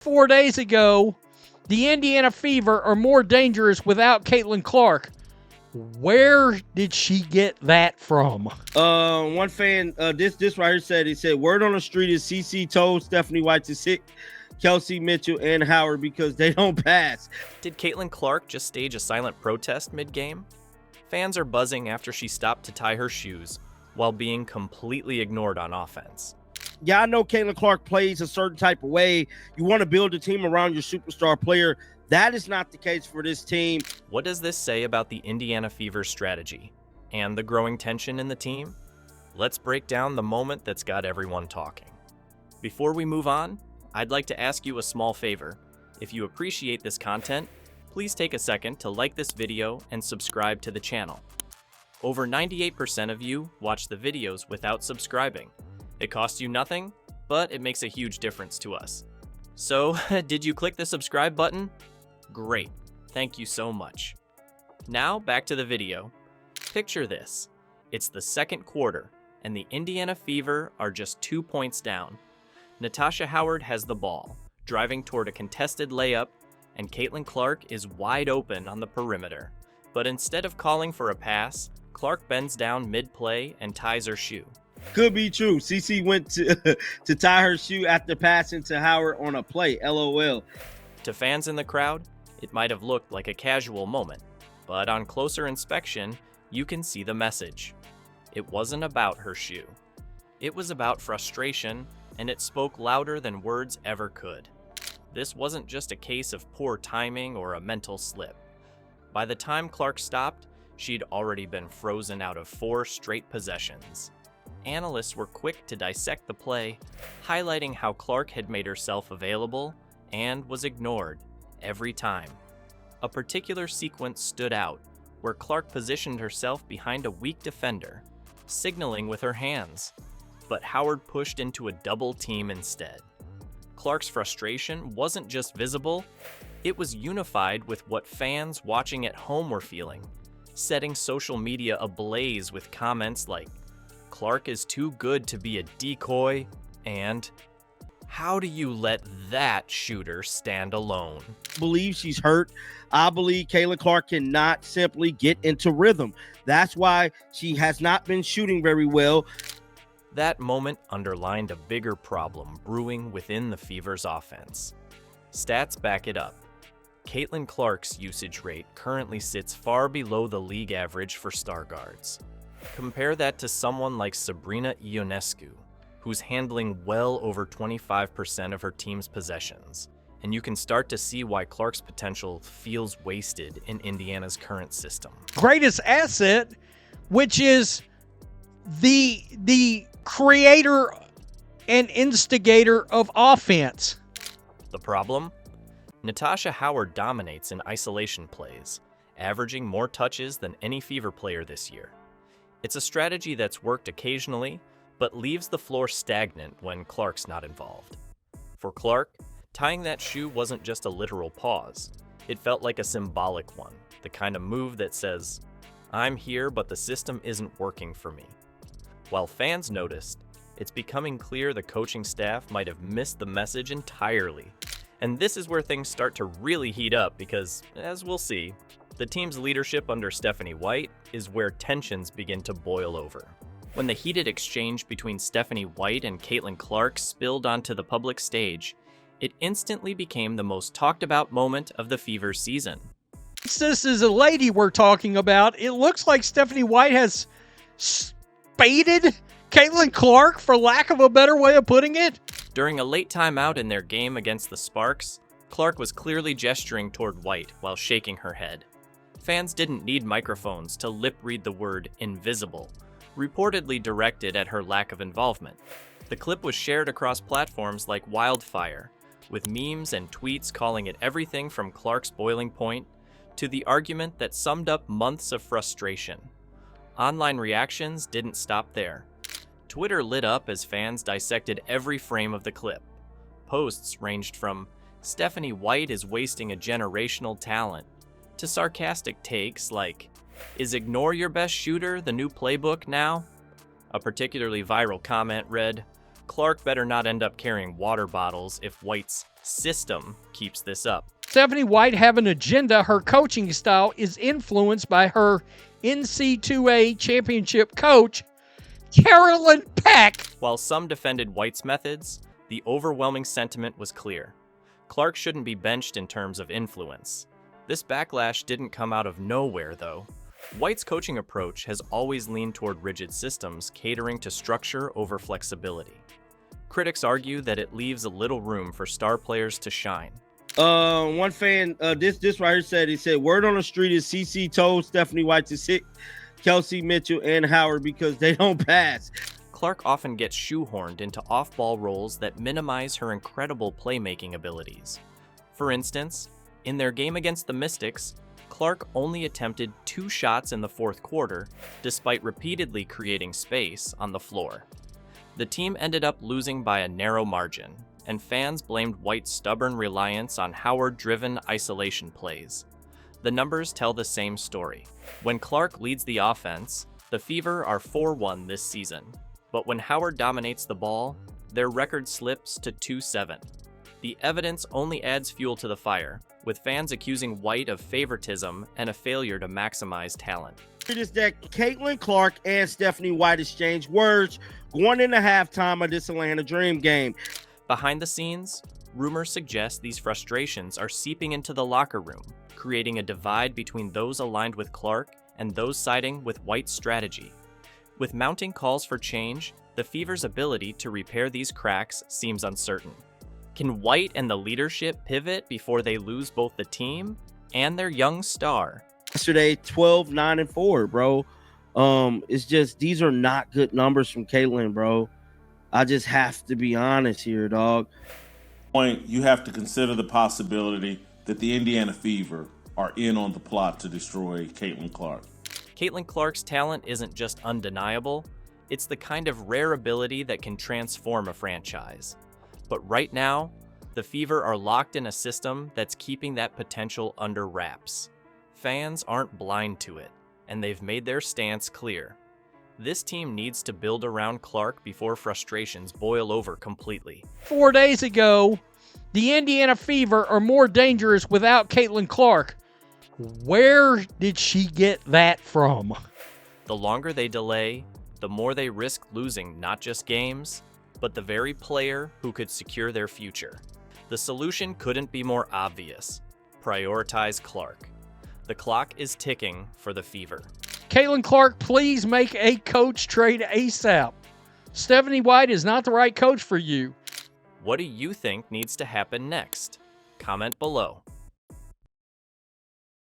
4 days ago, the Indiana Fever are more dangerous without Caitlin Clark. Where did she get that from? One fan, this right here said, he said, word on the street is CC told Stephanie White to sit Kelsey Mitchell and Howard because they don't pass. Did Caitlin Clark just stage a silent protest mid-game? Fans are buzzing after she stopped to tie her shoes while being completely ignored on offense. Yeah, I know Caitlin Clark plays a certain type of way. You want to build a team around your superstar player. That is not the case for this team. What does this say about the Indiana Fever strategy and the growing tension in the team? Let's break down the moment that's got everyone talking. Before we move on, I'd like to ask you a small favor. If you appreciate this content, please take a second to like this video and subscribe to the channel. Over 98% of you watch the videos without subscribing. It costs you nothing, but it makes a huge difference to us. So, did you click the subscribe button? Great, thank you so much. Now back to the video. Picture this. It's the second quarter, and the Indiana Fever are just 2 points down. Natasha Howard has the ball, driving toward a contested layup, and Caitlin Clark is wide open on the perimeter. But instead of calling for a pass, Clark bends down mid-play and ties her shoe. Could be true. CC went to tie her shoe after passing to Howard on a play. LOL. To fans in the crowd, it might have looked like a casual moment, but on closer inspection, you can see the message. It wasn't about her shoe. It was about frustration, and it spoke louder than words ever could. This wasn't just a case of poor timing or a mental slip. By the time Clark stopped, she'd already been frozen out of 4 straight possessions. Analysts were quick to dissect the play, highlighting how Clark had made herself available and was ignored every time. A particular sequence stood out, where Clark positioned herself behind a weak defender, signaling with her hands, but Howard pushed into a double team instead. Clark's frustration wasn't just visible, it was unified with what fans watching at home were feeling, setting social media ablaze with comments like, "Clark is too good to be a decoy," and "How do you let that shooter stand alone?" Believe she's hurt. I believe Caitlin Clark cannot simply get into rhythm. That's why she has not been shooting very well. That moment underlined a bigger problem brewing within the Fever's offense. Stats back it up. Caitlin Clark's usage rate currently sits far below the league average for star guards. Compare that to someone like Sabrina Ionescu, who's handling well over 25% of her team's possessions, and you can start to see why Clark's potential feels wasted in Indiana's current system. Greatest asset, which is the creator and instigator of offense. The problem? Natasha Howard dominates in isolation plays, averaging more touches than any Fever player this year. It's a strategy that's worked occasionally, but leaves the floor stagnant when Clark's not involved. For Clark, tying that shoe wasn't just a literal pause. It felt like a symbolic one, the kind of move that says, "I'm here, but the system isn't working for me." While fans noticed, it's becoming clear the coaching staff might have missed the message entirely. And this is where things start to really heat up because, as we'll see, the team's leadership under Stephanie White is where tensions begin to boil over. When the heated exchange between Stephanie White and Caitlin Clark spilled onto the public stage, it instantly became the most talked about moment of the Fever season. This is a lady we're talking about. It looks like Stephanie White has spaded Caitlin Clark, for lack of a better way of putting it. During a late timeout in their game against the Sparks, Clark was clearly gesturing toward White while shaking her head. Fans didn't need microphones to lip-read the word invisible, reportedly directed at her lack of involvement. The clip was shared across platforms like wildfire, with memes and tweets calling it everything from Clark's boiling point to the argument that summed up months of frustration. Online reactions didn't stop there. Twitter lit up as fans dissected every frame of the clip. Posts ranged from "Stephanie White is wasting a generational talent" to sarcastic takes like, "Is ignore your best shooter the new playbook now?" A particularly viral comment read, Clark better not end up carrying water bottles if White's system keeps this up. Stephanie White have an agenda. Her coaching style is influenced by her NC2A championship coach, Carolyn Peck. While some defended White's methods, the overwhelming sentiment was clear. Clark shouldn't be benched in terms of influence. This backlash didn't come out of nowhere, though. White's coaching approach has always leaned toward rigid systems, catering to structure over flexibility. Critics argue that it leaves a little room for star players to shine. One fan, this right here said, word on the street is CC told Stephanie White to sit Kelsey, Mitchell, and Howard because they don't pass. Clark often gets shoehorned into off-ball roles that minimize her incredible playmaking abilities. For instance, in their game against the Mystics, Clark only attempted 2 shots in the fourth quarter, despite repeatedly creating space on the floor. The team ended up losing by a narrow margin, and fans blamed White's stubborn reliance on Howard-driven isolation plays. The numbers tell the same story. When Clark leads the offense, the Fever are 4-1 this season, but when Howard dominates the ball, their record slips to 2-7. The evidence only adds fuel to the fire, with fans accusing White of favoritism and a failure to maximize talent. It is that Caitlin Clark and Stephanie White exchanged words going into halftime of this Atlanta Dream game. Behind the scenes, rumors suggest these frustrations are seeping into the locker room, creating a divide between those aligned with Clark and those siding with White's strategy. With mounting calls for change, the Fever's ability to repair these cracks seems uncertain. Can White and the leadership pivot before they lose both the team and their young star? Yesterday, 12, 9, and 4, bro. It's just, these are not good numbers from Caitlin, bro. I just have to be honest here, dog. Point, you have to consider the possibility that the Indiana Fever are in on the plot to destroy Caitlin Clark. Caitlin Clark's talent isn't just undeniable, it's the kind of rare ability that can transform a franchise. But right now, the Fever are locked in a system that's keeping that potential under wraps. Fans aren't blind to it, and they've made their stance clear. This team needs to build around Clark before frustrations boil over completely. 4 days ago, the Indiana Fever are more dangerous without Caitlin Clark. Where did she get that from? The longer they delay, the more they risk losing not just games, but the very player who could secure their future. The solution couldn't be more obvious. Prioritize Clark. The clock is ticking for the Fever. Caitlin Clark, please make a coach trade ASAP. Stephanie White is not the right coach for you. What do you think needs to happen next? Comment below.